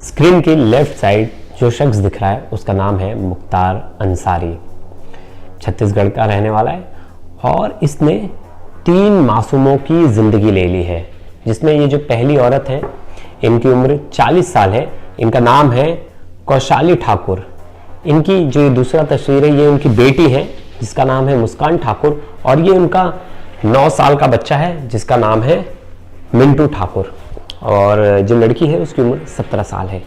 Screen की left side जो शख्स दिख रहा है उसका नाम है मुख्तार अंसारी। छत्तीसगढ़ का रहने वाला है और इसने 3 मासूमों की ज़िंदगी ले ली है, जिसमें ये जो पहली औरत है इनकी उम्र 40 साल है। इनका नाम है कौशाली ठाकुर। इनकी जो दूसरा तस्वीर है ये उनकी बेटी है जिसका नाम है मुस्कान ठाकुर, और ये उनका 9 साल का बच्चा है जिसका नाम है मिंटू ठाकुर, और जो लड़की है उसकी उम्र 17 साल है।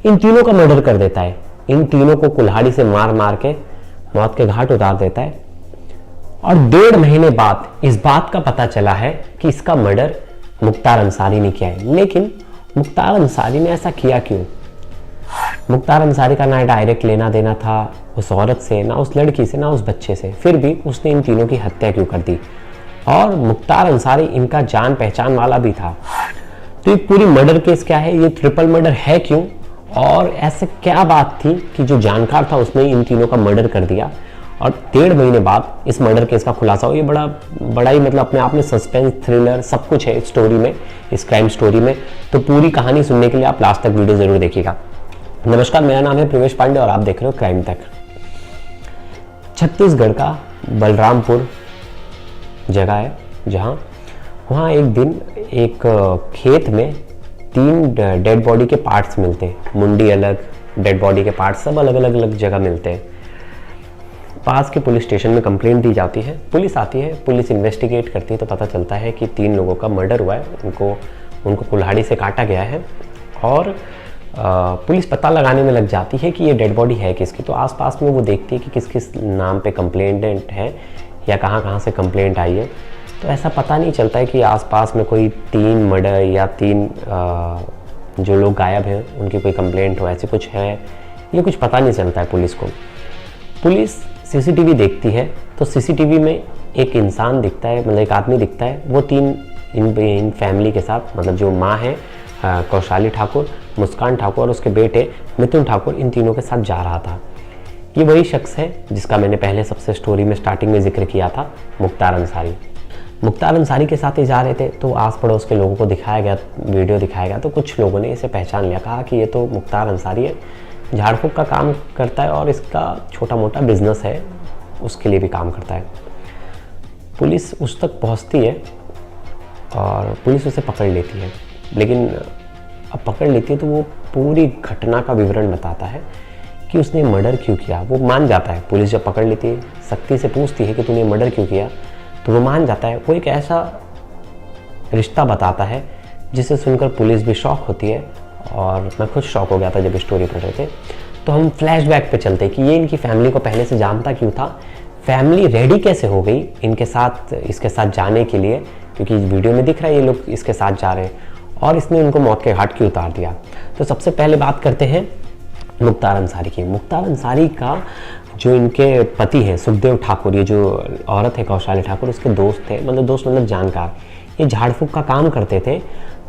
इन तीनों का मर्डर कर देता है। इन तीनों को कुल्हाड़ी से मार मार के मौत के घाट उतार देता है। और 1.5 महीने बाद इस बात का पता चला है कि इसका मर्डर मुख्तार अंसारी ने किया है। लेकिन मुख्तार अंसारी ने ऐसा किया क्यों? मुख्तार अंसारी का ना डायरेक्ट लेना देना था उस औरत से, ना उस लड़की से, ना उस बच्चे से, फिर भी उसने इन तीनों की हत्या क्यों कर दी? और मुख्तार अंसारी इनका जान पहचान वाला भी था। तो ये पूरी मर्डर केस क्या है, ये ट्रिपल मर्डर है क्यों, और ऐसे क्या बात थी कि जो जानकार था उसने इन तीनों का मर्डर कर दिया? और 1.5 महीने बाद इस मर्डर केस का खुलासा हो। ये बड़ा ही मतलब अपने आप में सस्पेंस थ्रिलर सब कुछ है इस स्टोरी में, इस क्राइम स्टोरी में। तो पूरी कहानी सुनने के लिए आप लास्ट तक वीडियो जरूर देखिएगा। नमस्कार, मेरा नाम है प्रवेश पांडे और आप देख रहे हो क्राइम तक। छत्तीसगढ़ का बलरामपुर जगह है जहाँ वहाँ एक दिन एक खेत में 3 डेड बॉडी के पार्ट्स मिलते हैं। मुंडी अलग, डेड बॉडी के पार्ट्स सब अलग अलग जगह मिलते हैं। पास के पुलिस स्टेशन में कंप्लेंट दी जाती है, पुलिस आती है, पुलिस इन्वेस्टिगेट करती है तो पता चलता है कि 3 लोगों का मर्डर हुआ है। उनको कुल्हाड़ी से काटा गया है और पुलिस पता लगाने में लग जाती है कि ये डेड बॉडी है किसकी। तो आसपास में वो देखती है कि किस किस नाम पे कंप्लेंटेंट है या कहाँ कहाँ से कंप्लेंट आई है। तो ऐसा पता नहीं चलता है कि आसपास में कोई 3 मर्डर या 3 जो लोग गायब हैं उनकी कोई कंप्लेंट हो, ऐसे कुछ है, ये कुछ पता नहीं चलता है पुलिस को। पुलिस सीसीटीवी देखती है तो सीसीटीवी में एक इंसान दिखता है, मतलब एक आदमी दिखता है। वो 3 इन फैमिली के साथ, मतलब जो माँ है कौशाली ठाकुर, मुस्कान ठाकुर और उसके बेटे मिथुन ठाकुर, इन तीनों के साथ जा रहा था। ये वही शख्स है जिसका मैंने पहले सबसे स्टोरी में स्टार्टिंग में जिक्र किया था, मुख्तार अंसारी। मुख्तार अंसारी के साथ ही जा रहे थे तो आस पड़ोस के लोगों को दिखाया गया, वीडियो दिखाया गया, तो कुछ लोगों ने इसे पहचान लिया, कहा कि ये तो मुख्तार अंसारी है, झाड़ फूक का काम करता है और इसका छोटा मोटा बिजनेस है, उसके लिए भी काम करता है। पुलिस उस तक पहुंचती है और पुलिस उसे पकड़ लेती है। लेकिन अब पकड़ लेती है तो वो पूरी घटना का विवरण बताता है कि उसने मर्डर क्यों किया। वो मान जाता है, पुलिस जब पकड़ लेती है, सख्ती से पूछती है कि तूने मर्डर क्यों किया, तो वो मान जाता है। वो एक ऐसा रिश्ता बताता है जिसे सुनकर पुलिस भी शॉक होती है, और मैं खुद शॉक हो गया था जब स्टोरी पढ़ रहे थे। तो हम फ्लैशबैक पे चलते हैं कि ये इनकी फैमिली को पहले से जानता क्यों था, फैमिली रेडी कैसे हो गई इनके साथ, इसके साथ जाने के लिए, क्योंकि वीडियो में दिख रहा है ये लोग इसके साथ जा रहे हैं, और इसने उनको मौत के घाट क्यों उतार दिया। तो सबसे पहले बात करते हैं मुख्तार अंसारी की। मुख्तार अंसारी का जो इनके पति हैं सुखदेव ठाकुर, ये जो औरत है कौशाली ठाकुर, उसके दोस्त थे, मतलब जानकार। ये झाड़ फूक का काम करते थे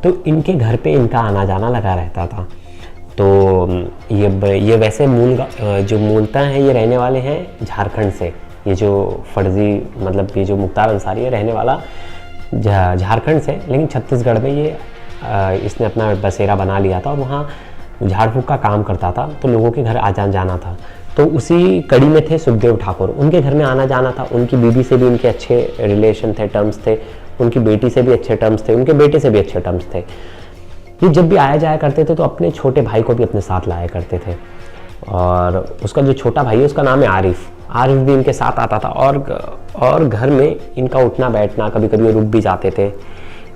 तो इनके घर पे इनका आना जाना लगा रहता था। तो ये वैसे जो मूलतः हैं ये रहने वाले हैं झारखंड से। ये जो फर्जी, मतलब ये जो मुख्तार अंसारी है रहने वाला झारखंड से, लेकिन छत्तीसगढ़ में ये इसने अपना बसेरा बना लिया था और वहाँ झाड़ फूक का काम करता था, तो लोगों के घर आ जाना था। तो उसी कड़ी में थे सुखदेव ठाकुर, उनके घर में आना जाना था। उनकी बीवी से भी इनके अच्छे रिलेशन थे, टर्म्स थे, उनकी बेटी से भी अच्छे टर्म्स थे, उनके बेटे से भी अच्छे टर्म्स थे। ये जब भी आया जाया करते थे तो अपने छोटे भाई को भी अपने साथ लाया करते थे, और उसका जो छोटा भाई है उसका नाम है आरिफ भी इनके साथ आता था, और घर में इनका उठना बैठना, कभी कभी रुक भी जाते थे।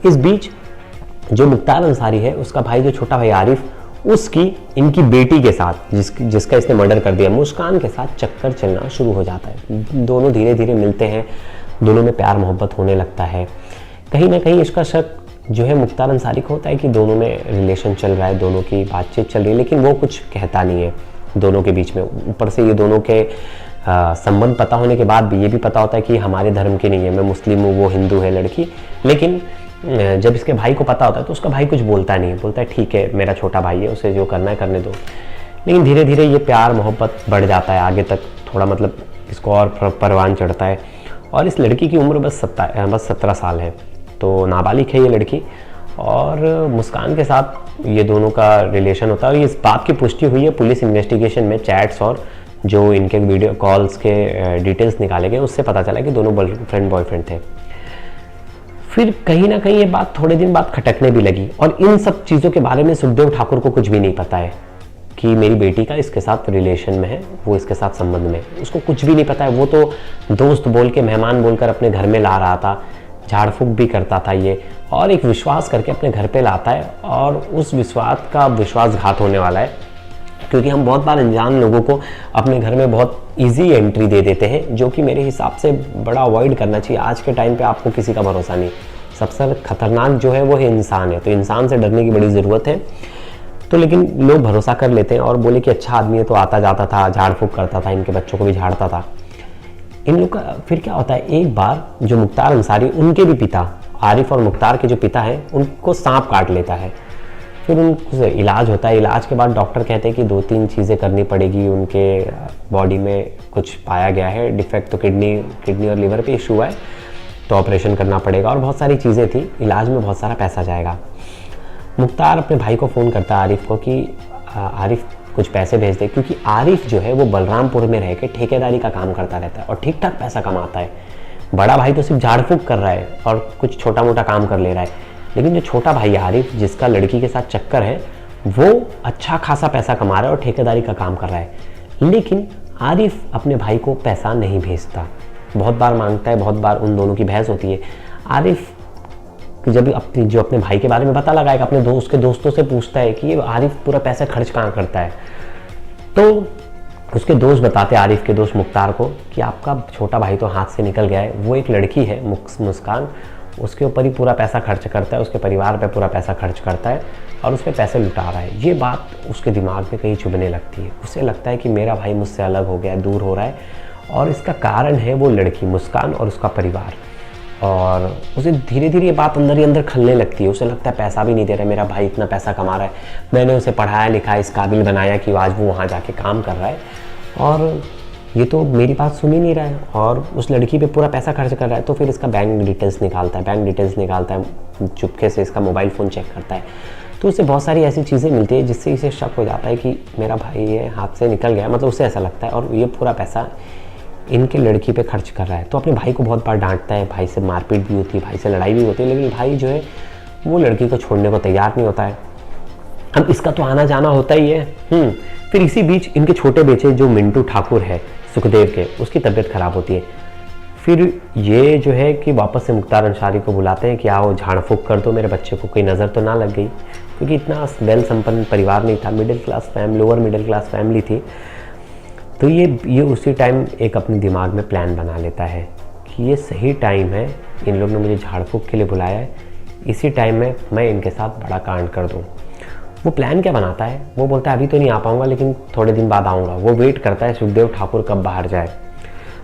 इस बीच जो मुख्तार अंसारी है उसका भाई, जो छोटा भाई आरिफ, उसकी इनकी बेटी के साथ, जिसका इसने मर्डर कर दिया, मुस्कान के साथ चक्कर चलना शुरू हो जाता है। दोनों धीरे धीरे मिलते हैं, दोनों में प्यार मोहब्बत होने लगता है। कहीं ना कहीं इसका शक जो है मुख्तार अंसारी को होता है कि दोनों में रिलेशन चल रहा है, दोनों की बातचीत चल रही है, लेकिन वो कुछ कहता नहीं है दोनों के बीच में। ऊपर से ये दोनों के संबंध पता होने के बाद भी ये भी पता होता है कि हमारे धर्म की नहीं है, मैं मुस्लिम हूँ, वो हिंदू है लड़की। लेकिन जब इसके भाई को पता होता है तो उसका भाई कुछ बोलता नहीं, बोलता है ठीक है मेरा छोटा भाई है, उसे जो करना है करने दो। लेकिन धीरे धीरे ये प्यार मोहब्बत बढ़ जाता है आगे तक, थोड़ा मतलब इसको और परवान चढ़ता है। और इस लड़की की उम्र बस 17 साल है, तो नाबालिग है ये लड़की। और मुस्कान के साथ ये दोनों का रिलेशन होता है। और इस बात की पुष्टि हुई है पुलिस इन्वेस्टिगेशन में, चैट्स और जो इनके वीडियो कॉल्स के डिटेल्स निकाले गए, उससे पता चला कि दोनों गर्लफ्रेंड बॉयफ्रेंड थे। फिर कहीं ना कहीं ये बात थोड़े दिन बाद खटकने भी लगी, और इन सब चीज़ों के बारे में सुखदेव ठाकुर को कुछ भी नहीं पता है कि मेरी बेटी का इसके साथ रिलेशन में है, वो इसके साथ संबंध में है, उसको कुछ भी नहीं पता है। वो तो दोस्त बोल के, मेहमान बोलकर अपने घर में ला रहा था, झाड़ फूक भी करता था ये, और एक विश्वास करके अपने घर पे लाता है, और उस विश्वास का विश्वासघात होने वाला है। क्योंकि हम बहुत बार अनजान लोगों को अपने घर में बहुत इजी एंट्री दे देते हैं, जो कि मेरे हिसाब से बड़ा अवॉइड करना चाहिए। आज के टाइम पे आपको किसी का भरोसा नहीं, सबसे खतरनाक जो है वो है इंसान है, तो इंसान से डरने की बड़ी ज़रूरत है। तो लेकिन लोग भरोसा कर लेते हैं और बोले कि अच्छा आदमी है, तो आता जाता था, झाड़ फूक करता था, इनके बच्चों को भी झाड़ता था। इन लोग का फिर क्या होता है, एक बार जो मुख्तार अंसारी, उनके भी पिता, आरिफ और मुख्तार के जो पिता हैं, उनको सांप काट लेता है। फिर उनको इलाज होता है। इलाज के बाद डॉक्टर कहते हैं कि 2-3 चीज़ें करनी पड़ेगी, उनके बॉडी में कुछ पाया गया है डिफेक्ट, तो किडनी और लिवर पे इशू है, तो ऑपरेशन करना पड़ेगा, और बहुत सारी चीज़ें थी, इलाज में बहुत सारा पैसा जाएगा। मुख्तार अपने भाई को फ़ोन करता है आरिफ को कि आरिफ कुछ पैसे भेज दे, क्योंकि आरिफ जो है वो बलरामपुर में रह के ठेकेदारी का काम करता रहता है और ठीक ठाक पैसा कमाता है। बड़ा भाई तो सिर्फ झाड़ फूक कर रहा है और कुछ छोटा मोटा काम कर ले रहा है, लेकिन जो छोटा भाई आरिफ, जिसका लड़की के साथ चक्कर है, वो अच्छा खासा पैसा कमा रहा है और ठेकेदारी का काम कर रहा है। लेकिन आरिफ अपने भाई को पैसा नहीं भेजता, बहुत बार मांगता है, बहुत बार उन दोनों की बहस होती है। आरिफ जब अपने भाई के बारे में पता लगाएगा, अपने उसके दोस्तों से पूछता है कि ये आरिफ पूरा पैसा खर्च कहाँ करता है, तो उसके दोस्त बताते, आरिफ के दोस्त मुख्तार को, कि आपका छोटा भाई तो हाथ से निकल गया है, वो एक लड़की है मुस्कान, उसके ऊपर ही पूरा पैसा खर्च करता है, उसके परिवार पे पूरा पैसा खर्च करता है और उस पर पैसे लुटा रहा है। ये बात उसके दिमाग में कहीं चुभने लगती है। उसे लगता है कि मेरा भाई मुझसे अलग हो गया है, दूर हो रहा है, और इसका कारण है वो लड़की मुस्कान और उसका परिवार। और उसे धीरे धीरे ये बात अंदर ही अंदर खलने लगती है। उसे लगता है पैसा भी नहीं दे रहा, मेरा भाई इतना पैसा कमा रहा है, मैंने उसे पढ़ाया लिखाया, इस काबिल बनाया कि आज वो वहाँ जाके काम कर रहा है, और ये तो मेरी बात सुन ही नहीं रहा है और उस लड़की पे पूरा पैसा खर्च कर रहा है। तो फिर इसका बैंक डिटेल्स निकालता है, चुपके से इसका मोबाइल फ़ोन चेक करता है, तो उससे बहुत सारी ऐसी चीज़ें मिलती है जिससे इसे शक हो जाता है कि मेरा भाई ये हाथ से निकल गया, मतलब उसे ऐसा लगता है, और ये पूरा पैसा इनके लड़की पे खर्च कर रहा है। तो अपने भाई को बहुत बार डांटता है, भाई से मारपीट भी होती है, भाई से लड़ाई भी होती है, लेकिन भाई जो है वो लड़की को छोड़ने को तैयार नहीं होता है। अब इसका तो आना जाना होता ही है। फिर इसी बीच इनके छोटे बेटे जो मिंटू ठाकुर है सुखदेव के, उसकी तबीयत खराब होती है। फिर ये जो है कि वापस से मुख्तार अंसारी को बुलाते हैं कि आओ झाड़ फूक कर दो मेरे बच्चे को, कोई नज़र तो ना लग गई, क्योंकि इतना वेल संपन्न परिवार नहीं था, लोअर मिडिल क्लास फैमिली थी। तो ये उसी टाइम एक अपने दिमाग में प्लान बना लेता है कि ये सही टाइम है, इन लोग ने मुझे झाड़ फूक के लिए बुलाया है, इसी टाइम में मैं इनके साथ बड़ा कांड कर दूँ। वो प्लान क्या बनाता है, वो बोलता है अभी तो नहीं आ पाऊँगा, लेकिन थोड़े दिन बाद आऊँगा। वो वेट करता है सुखदेव ठाकुर कब बाहर जाए।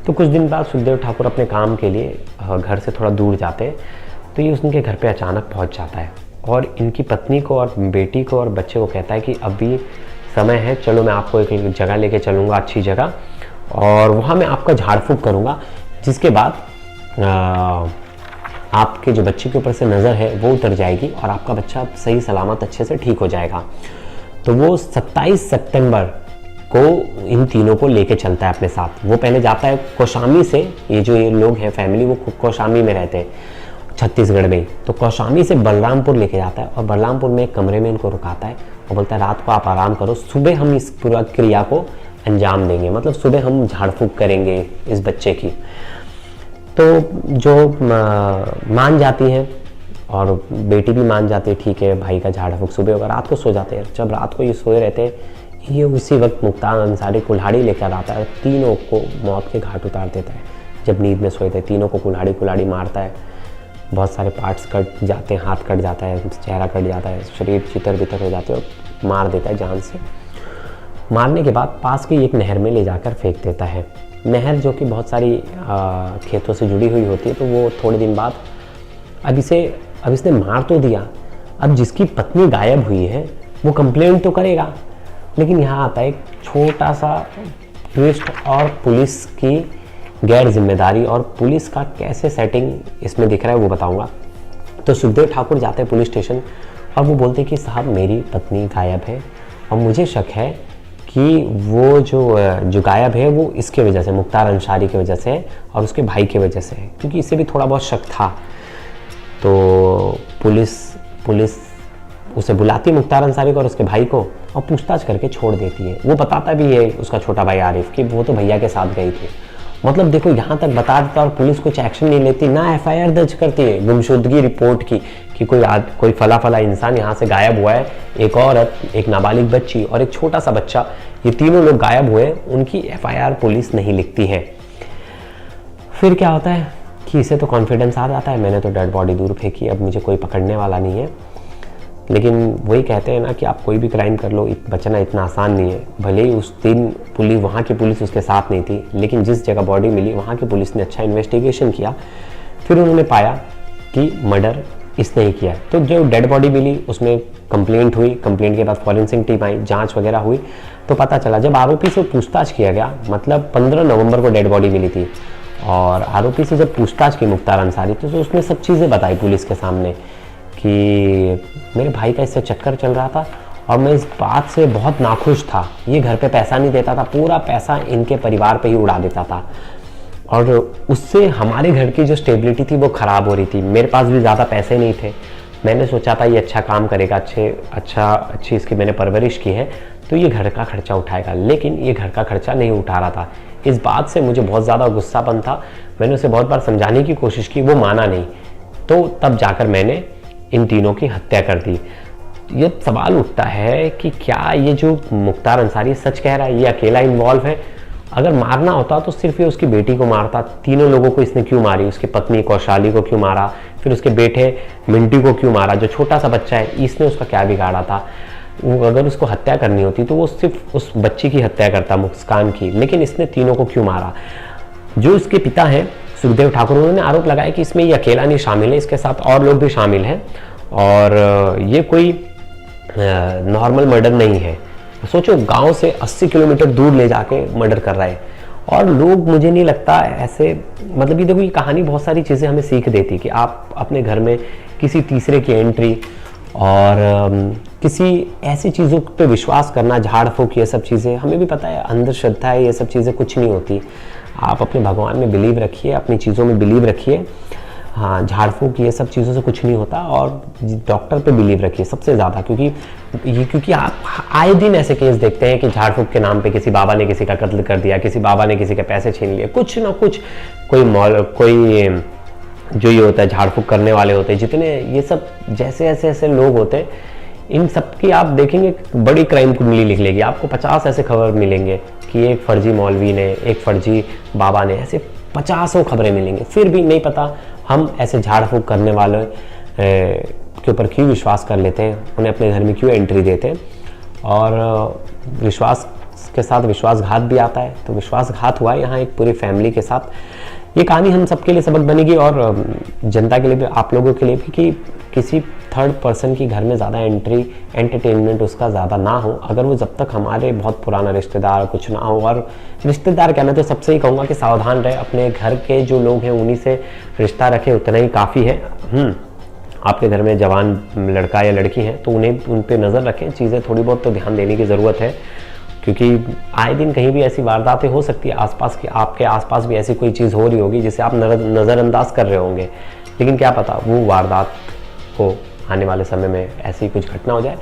तो कुछ दिन बाद सुखदेव ठाकुर अपने काम के लिए घर से थोड़ा दूर जाते हैं, तो ये उनके घर पे अचानक पहुंच जाता है और इनकी पत्नी को और बेटी को और बच्चे को कहता है कि अभी समय है, चलो मैं आपको एक जगह लेके चलूँगा, अच्छी जगह, और वहाँ मैं आपका झाड़ फूक करूँगा, जिसके बाद आपके जो बच्चे के ऊपर से नज़र है वो उतर जाएगी और आपका बच्चा सही सलामत अच्छे से ठीक हो जाएगा। तो वो 27 सितंबर को इन तीनों को लेके चलता है अपने साथ। वो पहले जाता है कौशाम्बी से, ये जो ये लोग हैं फैमिली, वो कौशाम्बी में रहते हैं छत्तीसगढ़ में, तो कौशाम्बी से बलरामपुर लेके जाता है और बलरामपुर में एक कमरे में इनको रुकाता है और बोलता है रात को आप आराम करो, सुबह हम इस पूरा क्रिया को अंजाम देंगे, मतलब सुबह हम झाड़ फूक करेंगे इस बच्चे की। तो जो मान जाती हैं और बेटी भी मान जाती है, ठीक है भाई का झाड़ फूक सुबह होगा, रात को सो जाते हैं। जब रात को ये सोए रहते हैं, ये उसी वक्त मुख्तार अंसारी कुल्हाड़ी लेकर आता है, तीनों को मौत के घाट उतार देता है। जब नींद में सोए थे तीनों को कुल्हाड़ी मारता है, बहुत सारे पार्ट्स कट जाते हैं, हाथ कट जाता है, चेहरा कट जाता है, शरीर चितर बितर हो जाते हैं और मार देता है जान से। मारने के बाद पास की एक नहर में ले जाकर फेंक देता है। नहर जो कि बहुत सारी खेतों से जुड़ी हुई होती है, तो वो थोड़े दिन बाद अब इसने मार तो दिया, अब जिसकी पत्नी गायब हुई है वो कंप्लेंट तो करेगा, लेकिन यहाँ आता है एक छोटा सा ट्विस्ट और पुलिस की गैर जिम्मेदारी और पुलिस का कैसे सेटिंग इसमें दिख रहा है वो बताऊंगा। तो सुखदेव ठाकुर जाते हैं पुलिस स्टेशन और वो बोलते कि साहब मेरी पत्नी गायब है और मुझे शक है कि वो जो गायब है वो इसके वजह से, मुख्तार अंसारी की वजह से और उसके भाई की वजह से है, क्योंकि इससे भी थोड़ा बहुत शक था। तो पुलिस उसे बुलाती मुख्तार अंसारी को और उसके भाई को और पूछताछ करके छोड़ देती है। वो बताता भी है उसका छोटा भाई आरिफ कि वो तो भैया के साथ गई थी। मतलब देखो यहाँ तक बता देता और पुलिस कुछ एक्शन नहीं लेती, ना एफआईआर दर्ज करती है गुमशुदगी रिपोर्ट की कि कोई फला इंसान यहाँ से गायब हुआ है, एक औरत, एक नाबालिग बच्ची और एक छोटा सा बच्चा, ये तीनों लोग गायब हुए, उनकी एफआईआर पुलिस नहीं लिखती है। फिर क्या होता है कि इसे तो कॉन्फिडेंस आ जाता है, मैंने तो डेड बॉडी दूर फेंकी, अब मुझे कोई पकड़ने वाला नहीं है। लेकिन वही कहते हैं ना कि आप कोई भी क्राइम कर लो, बचना इतना आसान नहीं है। भले ही उस दिन वहाँ की पुलिस उसके साथ नहीं थी, लेकिन जिस जगह बॉडी मिली वहाँ की पुलिस ने अच्छा इन्वेस्टिगेशन किया, फिर उन्होंने पाया कि मर्डर इसने ही किया। तो जो डेड बॉडी मिली उसमें कंप्लेंट हुई, कंप्लेंट के बाद फॉरेंसिक टीम आई, जांच वगैरह हुई, तो पता चला जब आरोपी से पूछताछ किया गया, मतलब 15 नवंबर को डेड बॉडी मिली थी और आरोपी से जब पूछताछ की मुख्तार अंसारी तो उसने सब चीज़ें बताई पुलिस के सामने कि मेरे भाई का इससे चक्कर चल रहा था और मैं इस बात से बहुत नाखुश था, ये घर पे पैसा नहीं देता था, पूरा पैसा इनके परिवार पे ही उड़ा देता था और उससे हमारे घर की जो स्टेबिलिटी थी वो ख़राब हो रही थी। मेरे पास भी ज़्यादा पैसे नहीं थे, मैंने सोचा था ये अच्छा काम करेगा, अच्छी इसकी मैंने परवरिश की है तो ये घर का खर्चा उठाएगा, लेकिन ये घर का खर्चा नहीं उठा रहा था। इस बात से मुझे बहुत ज़्यादा गुस्सापन था, मैंने उसे बहुत बार समझाने की कोशिश की, वो माना नहीं। तो तब जाकर मैंने इन तीनों की हत्या कर दी। ये सवाल उठता है कि क्या ये जो मुख्तार अंसारी सच कह रहा है, ये अकेला इन्वॉल्व है? अगर मारना होता तो सिर्फ ये उसकी बेटी को मारता, तीनों लोगों को इसने क्यों मारी? उसकी पत्नी कौशाली को क्यों मारा, फिर उसके बेटे मिंटू को क्यों मारा, जो छोटा सा बच्चा है, इसने उसका क्या बिगाड़ा था? वो अगर उसको हत्या करनी होती तो वो सिर्फ उस बच्ची की हत्या करता, मुस्कान की, लेकिन इसने तीनों को क्यों मारा? जो इसके पिता हैं सुखदेव ठाकुर, उन्होंने आरोप लगाया कि इसमें ये अकेला नहीं शामिल है, इसके साथ और लोग भी शामिल हैं और ये कोई नॉर्मल मर्डर नहीं है। सोचो गांव से 80 किलोमीटर दूर ले जाके मर्डर कर रहा है और लोग, मुझे नहीं लगता ऐसे, मतलब ये देखो ये कहानी बहुत सारी चीज़ें हमें सीख देती कि आप अपने घर में किसी तीसरे की एंट्री और किसी ऐसी चीज़ों पे विश्वास करना, झाड़ फूक, ये सब चीज़ें, हमें भी पता है अंधश्रद्धा है, ये सब चीज़ें कुछ नहीं होती। आप अपने भगवान में बिलीव रखिए, अपनी चीज़ों में बिलीव रखिए, हाँ झाड़ फूक ये सब चीज़ों से कुछ नहीं होता और डॉक्टर पे बिलीव रखिए सबसे ज़्यादा, क्योंकि आप आए दिन ऐसे केस देखते हैं कि झाड़ फूक के नाम पे किसी बाबा ने किसी का कत्ल कर दिया, किसी बाबा ने किसी के पैसे छीन लिए, कुछ ना कुछ, कोई जो ये होता है झाड़ फूक करने वाले होते हैं, जितने ये सब जैसे ऐसे लोग होते हैं, इन सब की आप देखेंगे बड़ी क्राइम कुंडली लिख लेगी, आपको 50 ऐसे खबर मिलेंगे कि एक फर्जी मौलवी ने, एक फर्जी बाबा ने, ऐसे 50 खबरें मिलेंगी। फिर भी नहीं पता हम ऐसे झाड़ फूक करने वाले के ऊपर क्यों विश्वास कर लेते हैं, उन्हें अपने घर में क्यों एंट्री देते हैं और विश्वास के साथ विश्वासघात भी आता है। तो विश्वासघात हुआ है यहाँ एक पूरी फैमिली के साथ। ये कहानी हम सबके लिए सबक बनेगी और जनता के लिए भी, आप लोगों के लिए भी, कि किसी थर्ड पर्सन की घर में ज़्यादा एंट्री, एंटरटेनमेंट उसका ज़्यादा ना हो, अगर वो जब तक हमारे बहुत पुराना रिश्तेदार कुछ ना हो। और रिश्तेदार क्या, मैं तो सबसे ही कहूँगा कि सावधान रहे, अपने घर के जो लोग हैं उन्हीं से रिश्ता रखें, उतना ही काफ़ी है। आपके घर में जवान लड़का या लड़की है तो उन्हें उन पर नज़र रखें, चीज़ें थोड़ी बहुत तो ध्यान देने की ज़रूरत है, क्योंकि आए दिन कहीं भी ऐसी वारदातें हो सकती है, आसपास की, आपके आसपास भी ऐसी कोई चीज़ हो रही होगी जिसे आप नज़रअंदाज कर रहे होंगे, लेकिन क्या पता वो वारदात हो आने वाले समय में ऐसी कुछ घटना हो जाए।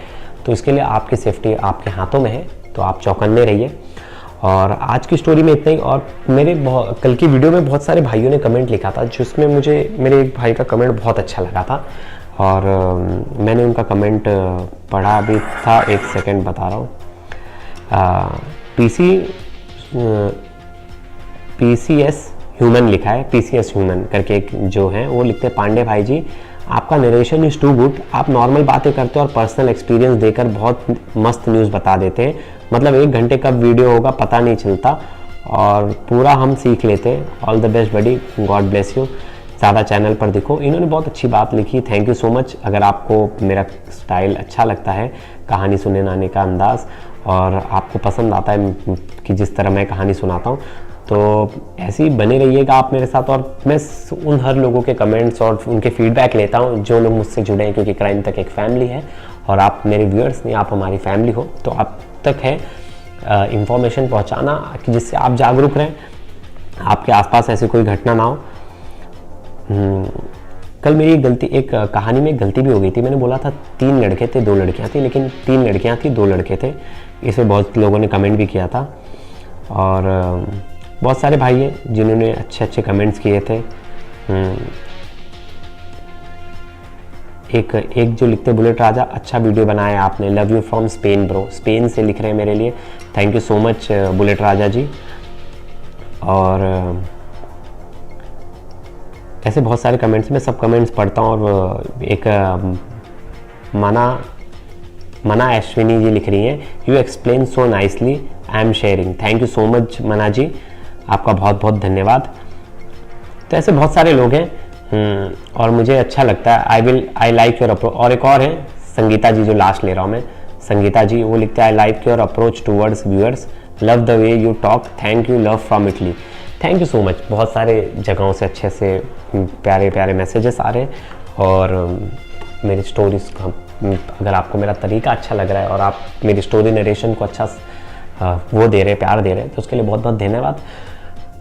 तो इसके लिए आपकी सेफ्टी आपके हाथों में है, तो आप चौकन्ने रहिए। और आज की स्टोरी में इतना ही। और मेरे कल की वीडियो में बहुत सारे भाइयों ने कमेंट लिखा था, जिसमें मुझे मेरे एक भाई का कमेंट बहुत अच्छा लगा था और मैंने उनका कमेंट पढ़ा भी था, एक सेकेंड बता रहा हूँ। PCS ह्यूमन लिखा है, PCS ह्यूमन करके एक जो है वो लिखते हैं, पांडे भाई जी आपका नरेशन इज़ टू गुड, आप नॉर्मल बातें करते हो और पर्सनल एक्सपीरियंस देकर बहुत मस्त न्यूज़ बता देते हैं, मतलब 1 घंटे कब वीडियो होगा पता नहीं चलता और पूरा हम सीख लेते हैं। All the best buddy, God bless you, ज़्यादा चैनल पर दिखो। इन्होंने बहुत अच्छी बात लिखी, थैंक यू सो मच। अगर आपको मेरा स्टाइल अच्छा लगता है, कहानी सुनाने का अंदाज़, और आपको पसंद आता है कि जिस तरह मैं कहानी सुनाता हूँ, तो ऐसे ही बने रहिएगा आप मेरे साथ, और मैं उन हर लोगों के कमेंट्स और उनके फीडबैक लेता हूँ जो लोग मुझसे जुड़े हैं, क्योंकि क्राइम तक एक फैमिली है और आप मेरे व्यूअर्स नहीं, आप हमारी फैमिली हो। तो आप तक है इंफॉर्मेशन पहुँचाना कि जिससे आप जागरूक रहें, आपके आसपास ऐसी कोई घटना ना हो। कल मेरी एक कहानी में एक गलती भी हो गई थी। मैंने बोला था 3 लड़के थे 2 लड़कियां थी, लेकिन 3 लड़कियां थी 2 लड़के थे। इसमें बहुत लोगों ने कमेंट भी किया था और बहुत सारे भाई हैं जिन्होंने अच्छे अच्छे कमेंट्स किए थे। एक जो लिखते बुलेट राजा, अच्छा वीडियो बनाया आपने, love you from Spain bro. Spain से लिख रहे हैं मेरे लिए, thank you so much bullet Raja ji. और ऐसे बहुत सारे कमेंट्स, मैं सब कमेंट्स पढ़ता हूँ। और एक मना अश्विनी जी लिख रही हैं, you explain so nicely, I am sharing. Thank you so much मना जी, आपका बहुत बहुत धन्यवाद। तो ऐसे बहुत सारे लोग हैं और मुझे अच्छा लगता है। I like your approach. और एक और है संगीता जी, जो लास्ट ले रहा हूँ मैं, संगीता जी, वो लिखते हैं, I like your approach towards viewers, love the way you talk, thank you, love from Italy. Thank you so much. बहुत सारे जगहों से अच्छे से प्यारे प्यारे मैसेजेस आ रहे हैं। और मेरी स्टोरीज का, अगर आपको मेरा तरीका अच्छा लग रहा है और आप मेरी स्टोरी नरेशन को अच्छा वो दे रहे हैं, प्यार दे रहे हैं, तो उसके लिए बहुत बहुत धन्यवाद।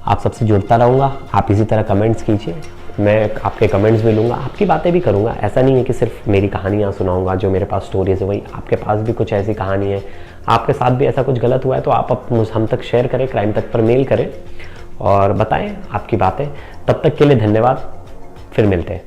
आप सबसे जुड़ता रहूँगा। आप इसी तरह कमेंट्स कीजिए, मैं आपके कमेंट्स भी लूँगा, आपकी बातें भी करूँगा। ऐसा नहीं है कि सिर्फ मेरी कहानियाँ सुनाऊँगा, जो मेरे पास स्टोरीज है वही आपके पास भी कुछ ऐसी कहानी है, आपके साथ भी ऐसा कुछ गलत हुआ है तो आप हम तक शेयर करें, क्राइम तक पर मेल करें और बताएं आपकी बातें। तब तक के लिए धन्यवाद, फिर मिलते हैं।